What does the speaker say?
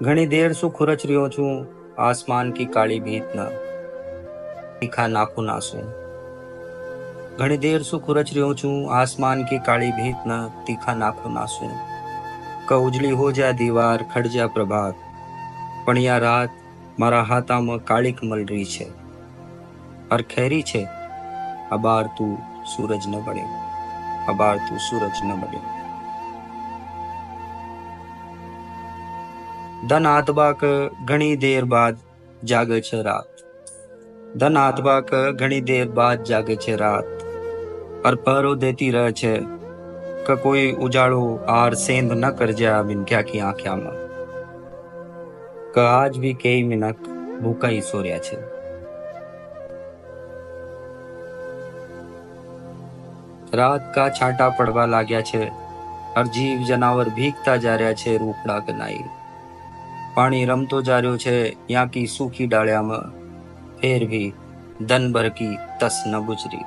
घनी देर सु खुरच रह्यो छूं आसमान की काली भीत न तीखा नाखून आंसू। घनी देर सु खुरच रह्यो छूं आसमान की काली भीत न तीखा नाखून आंसू। क उजली हो जाए दीवार खड़ जा प्रभात, पण या रात मारा हाथामां काळीक मलरी छे। और खेरी छे अबार तू सूरज न बन्यो, अबार तू सूरज न बन्यो। धन आतबा क घणी देर बाद जागे छे रात, धन आतबा क घणी देर बाद जागे छे रात। और पहरो देती रहे छे क कोई उजाड़ो आर सेंध न कर जा मिनख्या की आंख्या में। क आज भी कई मिनक भूखा ही सोर्या छे। रात का छांटा पड़वा लाग्या छे और जीव जनावर भीगता जा रहा छे रूखड़ा गनाई। पानी रमतो जा रह्यो छे यहाँ की सूखी डालिया में, फिर भी दन भर की तस न गुजरी।